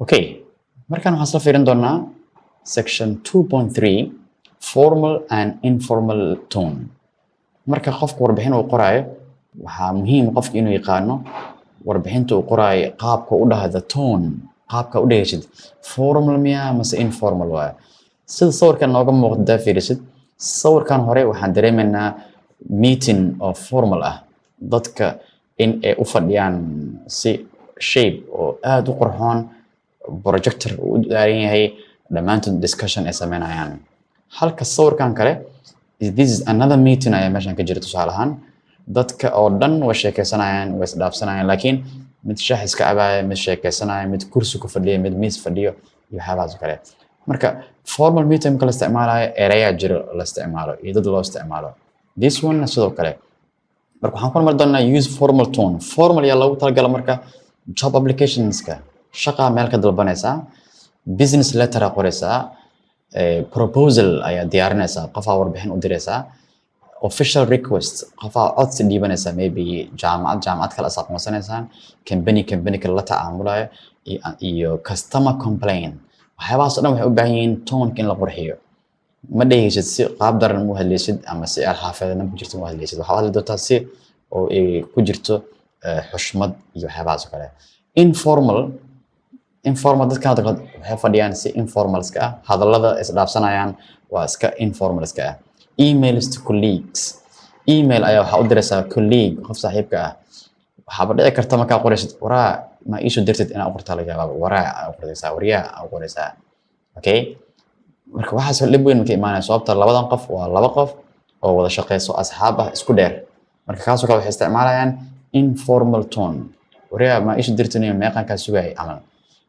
Okay, markaan waxaan isla fiirin doonaa section 2.3 formal and informal tone. Marka qofku warbixin uu qoraayo waxaa muhiim qofka inuu yaqaano warbixinta uu qoraayo qaabka u dhahda tone, qaabka u dhahaysid formal miya mase informal waay. Sida sawirkan nooga muuqda fiirisid, sawirkan hore waxaan dareemaynaa meeting oo formal ah, dadka in ay u fadhiyaan si shape oo aad u qurxoon, projector uu daaran yahay, dhammaantood discussion ay sameynayaan. Halka sawirkan kale, this is another meeting ayaa meeshan ka jira tusaale ahaan, dadka oo dhan way sheekeysanayaan, way isdhaafsanayaan, laakiin mid shaah iska cabaya, mid sheekeysanaya, mid kursi ku fadhiya, mid miis fadhiyo iyo waxyaabahaas kale. Marka formal meeting marka la isticmaalayo erayaa jiro la isticmaalo iyo dad loo isticmaalo. This one sidoo kale. Marka waxaan ku mar doonaa use formal tone. Formal yaa loogu talagala marka job applicationska, shaqa meel ka dalbanaysaa, business letter aa qoraysaa, proposal ayaa diyaarinaysaa, qofaa warbixin u diraysaa, official request qofaa codsi dhiibanaysaa, maybe jaamacad kale is aqoonsanaysaan, company kale la tacaamulayo iyo customer complaint. waxyaabahaas oo dhan waxay u baahan yihiin toneka in la qurxiyo. ma dhehaysid si qaab daran mu hadlaysid ama si alxaafadana ku jirto mu hadlaysid. waxaa hadli doontaa si oo ay ku jirto xushmad iyo waxyaabahaas oo kale. Informal dadka waxay fadhiyaan si informalska ah, hadallada isdhaafsanayaan waa iska informalska ah. Emails to colleagues, email ayaa waxaa u diraysaa colleague, qof saaxiibka ah. waxaaba dhici karta markaa qoraysid waraa ma iisu dirtid inaa u qortaa laga yaabaa, waraa aa u qoraysaa, waryaa aa u qoraysaa. Okay, marka waxaas dhib weyn ma ka imaanaya, sababta labadan qof waa laba qof oo wada shaqeyso asxaab ah isku dheer. marka kaasoo kale waxay isticmaalayaan informal tone, waryaa ma iisu dirtid inay meeqankaa sugayay camal.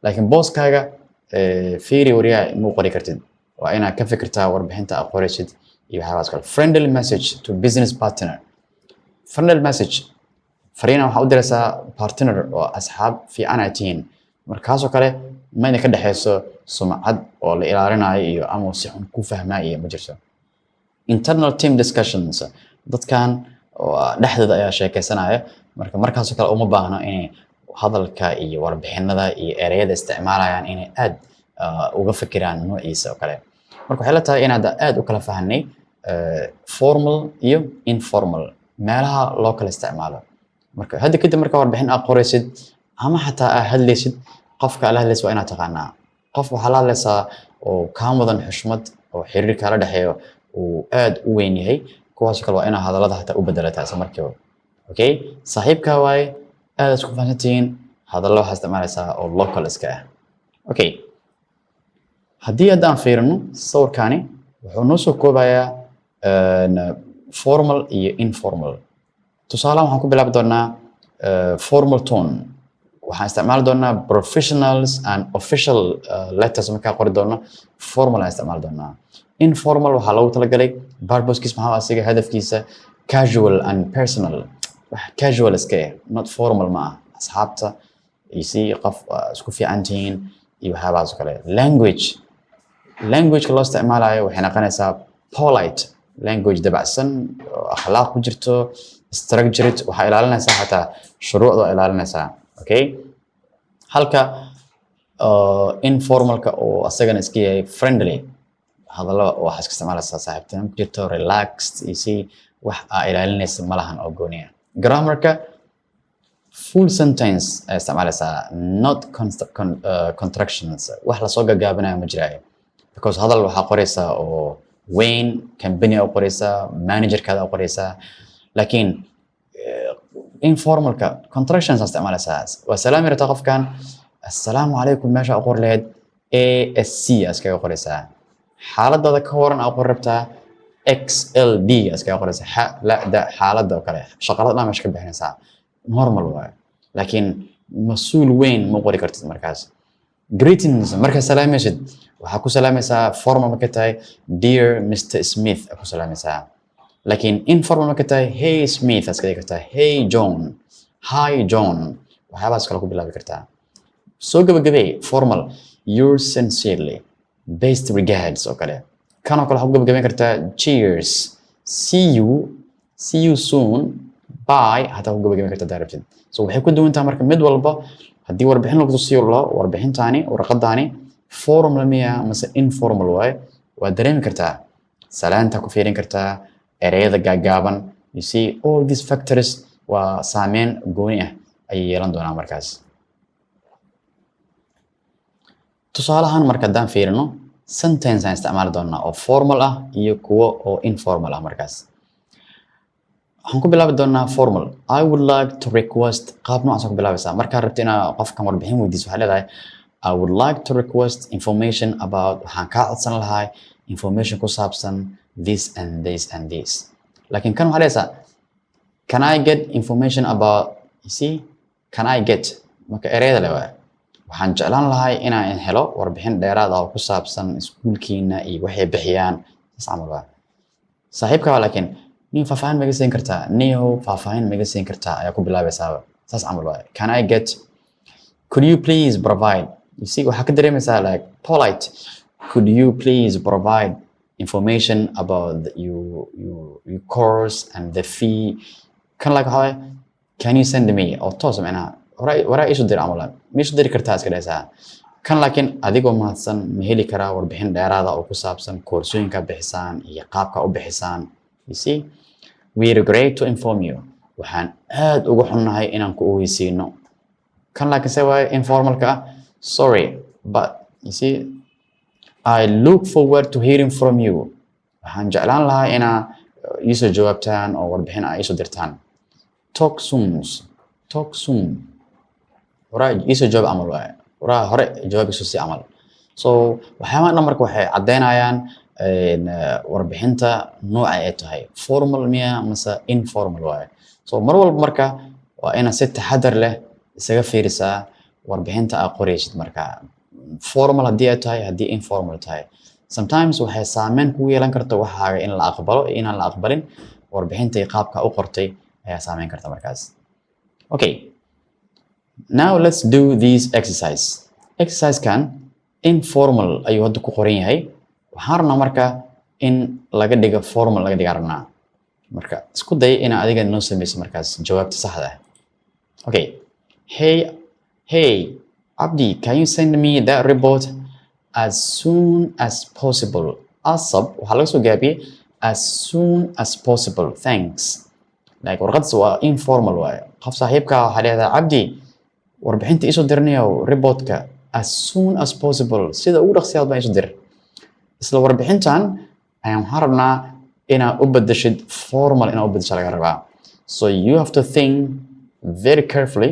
laakiin booskaaga fiiri waryaa muu qori kartid, waa inaad ka fikirtaa warbixinta aad qoraysid iyo waxyaabahaas kale. Friendly message to business partner. Friendly message fariina waxaa u diraysaa partner oo asxaab fiican ay tihiin. markaasoo kale ma ina ka dhexeyso sumcad oo la ilaalinayo iyo ama si xun ku fahmaa iyo ma jirto. Internal team discussions, dadkan dhexdooda ayaa sheekeysanaya, markaasoo kale uma baahno inay hadalka iyo warbixinada iyo ereyada isticmaalayaan inay aad uga fikiraan noociisa oo kale. marka waxay la tahay inaad aad u kala fahanay formal iyo informal meelaha loo kala isticmaalo. marka hadda kadib marka warbixin aad qoraysid ama xataa aad hadlaysid, qofka la hadlaysid waa inaad taqaanaa. qof waxaa la hadlaysaa oo kaa mudan xushmad oo xiriir kala dhexeeyo uu aad u weyn yahay, kuwaas kale waa inaad hadallada xataa u bedelataa isla markiiba. Okay, saaxiibka waaye aad isku fahansantihiin, hadallo waxaa isticmaalaysaa oo local iska ah. Okay, haddii haddaan fiirino sawirkaani wuxuu noo soo koobayaa formal iyo informal. tusaalahan waxaan ku bilaabi doonaa formal tone. waxaan isticmaali doonaa professionals and official letters markaa qori doono. formal aan isticmaali doonaa. Informal waxaa loogu talagalay purposekiis maxaa asiga hadafkiisa casual and personal. casual iska ah, not formal ma ah. asxaabta iyo si qof isku fiican tihiin iyo waxyaabahaas oo kale. language loo isticmaalayo waxay noqonaysaa polite language, dabacsan, akhlaaq ku jirto, structured, waxaa ilaalinaysaa xataa shuruucda ilaalinaysaa. Okay, halka informalka oo asagana iska yahay friendly, hadallo waxaa iska isticmaalaysaa saaxiibtinimo ku jirto, relaxed, iyo si wax aa ilaalinaysa malahan oo gooniya. Grammarka full sentence ay isticmaalaysaa, not contractions, wax lasoo gagaabinayo ma jiraayo, because hadal waxaa qoraysaa oo weyn, company u qoraysaa, managerkaada u qoraysaa. laakiin informalka contractions aa isticmaalaysaa. waa salaami rabtaa qofkan, assalaamu calaykum meesha u qor lahayd ASC aa iskaga qoraysaa. xaaladada ka waran aa qor rabtaa XLD aa iskaga qoraysaa. xaaladda oo kale shaqalada dhan meesha ka bixinaysaa. normal waaye, laakiin mas-uul weyn ma qori kartid markaas. greetings markaa salaamaysid waxaa ku salaamaysaa formal marka tahay dear Mr. Smith aa ku salaamaysaa. laakiin informal marka tahay hey Smith aa iska dhigi kartaa, hey John, hi John, waxyaabahaas kale ku bilaabi kartaa. soo gabagabay formal, yours sincerely, best regards oo kale. kanoo kale waxaa ku gabagabayn kartaa cheers, see you soon, bye hataa ku gabagabayn kartaa hadaa rabtid. so waxay ku duwan tahay marka mid walba haddii warbixin lagu tusiyo lo warbixintaani warqadaani formal miya mase informal waaye waa dareemi kartaa salaanta ku fiirin kartaa ereyada gaagaaban you see all these factors waa saameyn gooni ah ayay yeelan doonaa markaas tusaalahan marka haddaan fiirino sentence aan isticmaali doonaa oo formal ah iyo kuwo oo informal ah markaas waxaan ku bilaabi doonaa formal I would like to request qaab noocaas ku bilaabaysaa markaa rabta inaa qofkan warbixin weydiiso waxaa leedahay I would like to request information about waxaan kaa codsan lahaa information ku saabsan this and this and this laakiin kan waxaa leedahay can I get information about you see can I get marka ereyada le waa waxaan jeclaan lahaa inaan helo warbixin dheeraad ah oo ku saabsan iskuulkiina iyo waxay bixiyaan saas camal waa saaxiibka laakiin nin faahfaahin maga siin kartaa niyo faahfaahin maga siin kartaa ayaa ku bilaabaysaa saas camal waa can I get could you please provide you see waxaa ka dareemaysaa like polite could you please provide information about your course and the fee kan like how can you send me or toos macnaha waraa isu dir camal ma isu diri kartaa iska dhaysaa kan laakiin adigoo mahadsan ma heli karaa warbixin dheeraada oo ku saabsan koorsooyinka bixisaan iyo qaabka u bixisaan you see we regret to inform you waxaan aad uga xunnahay inaan ku ogeysiino kan laakiin se waaye informalka ah sorry but you see I look forward to hearing from you waxaan jeclaan lahaa inaa iisoo jawaabtaan oo warbixin aa iisoo dirtaan talk soon waraa iisoo jawaab camal waaye waraa hore jawaab isu sii camal so waxyaabaha dhan marka waxay caddeynayaan warbixinta nooca ay tahay formal miya mase informal waaye so mar walba marka waa inaad si taxadar leh isaga fiirisaa warbixinta aad qoraysid marka formal haddii ay tahay haddii informal tahay sometimes waxay saameyn kugu yeelan karta waxaaga in la aqbalo iyo inaan la aqbalin warbixinta iyo qaabka u qortay ayaa saameyn karta markaas okay now let's do this exercise kan informal ayuu hadda ku qoran yahay waxaan rabnaa marka in laga dhigo formal laga dhigaa rabnaa marka isku day inaa adiga noo sameyso markaas jawaabta saxda ah okay hey Abdi can you send me that report as soon as possible asab waxaa laga soo gaabiyey as soon as possible thanks like warqadas waa informal waaye qof saaxiibka waxaa leedahay Abdi warbixinta isoo dirnayo reportka as soon as possible sida ugu dhaqsiyaad baan isoo dir isla warbixintan ayaan waxaan rabnaa inaad u bedeshid formal inaad u bedesha laga rabaa so you have to think very carefully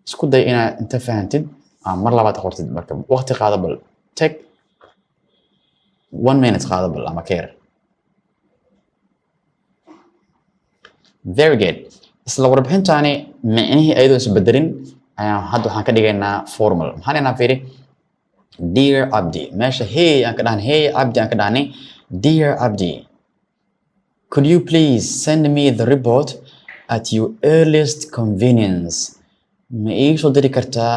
isku day inaad inta fahantid mar labaad qortid marka waqti qaado bal take 1 minute qaado bal ama keer very good isla warbixintani macnihii ayadoo is bedelin ayaan hadda waxaan ka dhigaynaa formal maxaan inaa fiiri dear Abdi meesha hey aan ka dhahan hey Abdi aan ka dhahnay dear Abdi could you please send me the report at your earliest convenience ma ii soo diri kartaa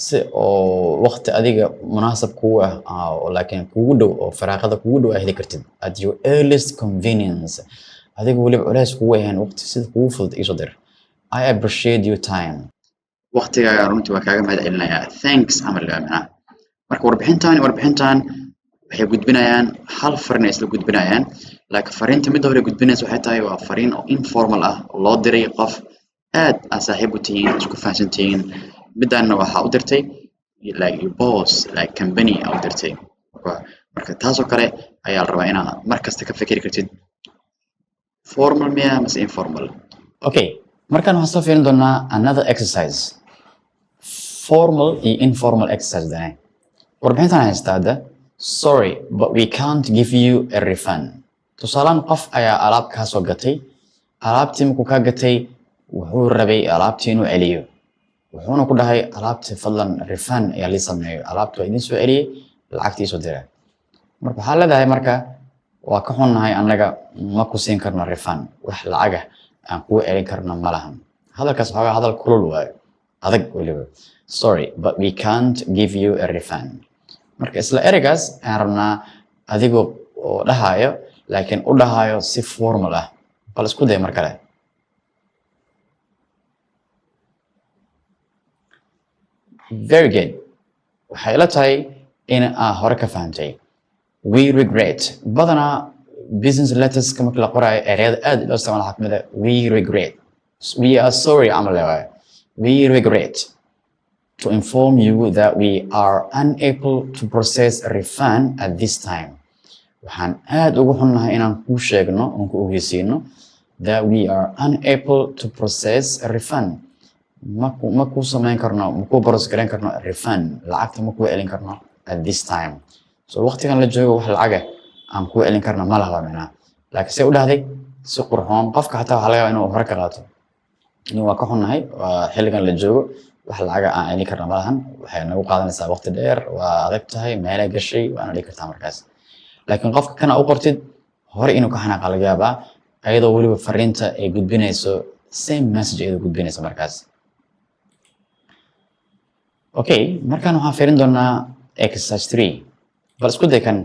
si oo waqti adiga munaasab kugu ah oo laakiin kugu dhow oo faraaqada kugu dhow heli kartid at your earliest convenience adiga waliba culays kugu ahaan waqti sida kugu fudud ii soo dir I appreciate your time waqtigaaga runtii waa kaaga mahad celinayaa thanks amalga macnaha marka warbixintan waxay gudbinayaan hal fariin isla gudbinayaan laakiin fariinta mid hore gudbinaysa waxay tahay waa fariin oo informal ah loo diray qof aad saaxiib u tihiin isku fahansantihiin midana waxa u dirtay like your boss like company u dirtay marka taas oo kale ayaa la rabaa inaad markasta ka fikiri kartid formal miya mas informal okay markaan waxaan soo fiirin doonaa another exercise formal iyo informal exercise dane warbixintan haystaada sorry but we can't give you a refund tusaalaan qof ayaa alaab kaa soo gatay alaabtii markuu kaa gatay wuxuu rabay alaabtii inuu celiyo wuxuuna ku dhahay alaabtii fadlan refund ayaa lii sameeyo alaabtii waa idin soo celiyey lacagtii soo diray marka waxaa leedahay marka waa ka xunnahay annaga ma ku siin karno refund wax lacaga aan kuu celin karno ma lahan hadalkaas waxaa hadal kulul waayo adag weliba sorry but we can't give you a refund marka isla ereygaas aan rabnaa adigoo oo dhahayo laakiin u dhahayo si formal ah bal isku day mar kale very good waxay la tahay in aad hore ka fahantay we regret badanaa business letters ka marka la qoraayo ereyada aad loo isticmaalo waxaa kamid ah we regret we are sorry camal leeyahay we regret to inform you that we are unable to process a refund at this time waxaan aad ugu xunnahay inaan kuu sheegno oon ku ogeysiino that we are unable to process a refund ma ku samayn karno ma ku boros garan karno refund lacagta ma ku celin karno at this time so waqtigan la joogo wax lacag aan ku celin karno ma laha macna laakiin say u dhahday si qurxoon qofka xataa waxa laga yaabaa inuu hore ka qaato inuu waa ka xunnahay waa xilligan la joogo wax lacag aan celin karno ma lahan waxay nagu qaadanaysaa waqti dheer waa adag tahay meelay gashay waana dhigi kartaa markaas laakiin qofka kana u qortid hore inuu ka xanaaqa laga yaabaa ayadoo weliba fariinta ay gudbinayso same message ayadoo gudbinayso markaas okay markaan waxaan fiirin doonaa exercise 3 bal isku day kan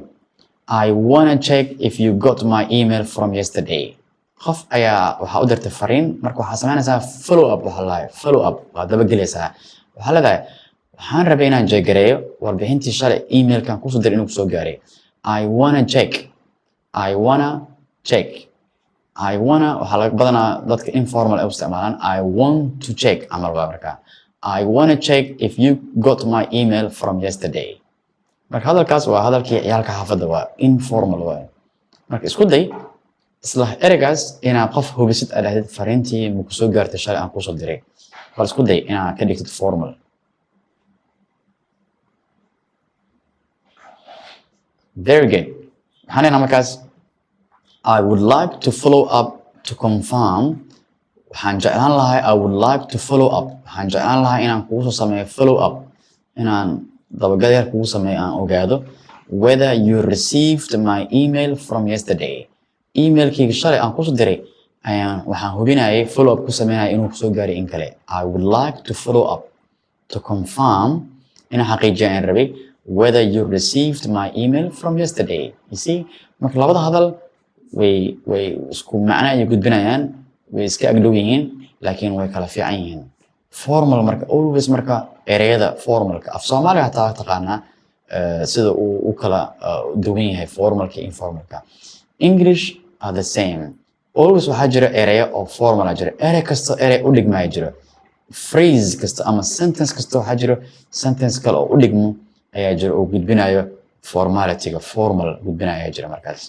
I wanna check if you got my email from yesterday qof ayaa waxaa u dirtay fariin marka waxaa samaynaysaa follow up waxaa lahay follow up waa daba gelaysaa waxaa leedahay waxaan rabay inaan jeegareeyo warbixintii shalay emailkan kusoo diray inuu kusoo gaaray I wanna check waxaa laga badanaa dadka informal ay u isticmaalaan I want to check camal waa markaa I wanna check if you got my email from yesterday marka hadalkaas waa hadalkii ciyaalka xaafadda waa informal waa marka isku day isla ereygaas inaad qof hubisid aad dhahdid fariintii ma kusoo gaartay shalay aan kusoo diray bal isku day inaad ka dhigtid formal very good waxaan leynaa markaas I would like to follow up to confirm waxaan jeclaan lahay I would like to follow up waxaan jeclaan lahay inaan kugu soo sameeyo follow up inaan dabagal yar kugu sameeyo aan ogaado whether you received my email from yesterday emailkayga shalay aan kusoo diray waxaan hubinayay follow up ku sameynaya inuu kusoo gaaray in kale I would like to follow up to confirm inaan xaqiijiyo aan rabay whether you received my email from yesterday you see marka labada hadal way isku macno ay gudbinayaan way iska agdhow yihiin laakiin way kala fiican yihiin formal marka always marka ereyada formalka af Soomaaliga hataa taqaanaa sida uu u kala duwan yahay formalka iyo informalka English are the same always waxaa jira ereyo oo formal ah jira erey kasta erey u dhigmaya jira phrase kasta ama sentence kasta waxaa jira sentence kale oo u dhigmo ayaa jira oo gudbinayo formalityga formal gudbinaya jira markaas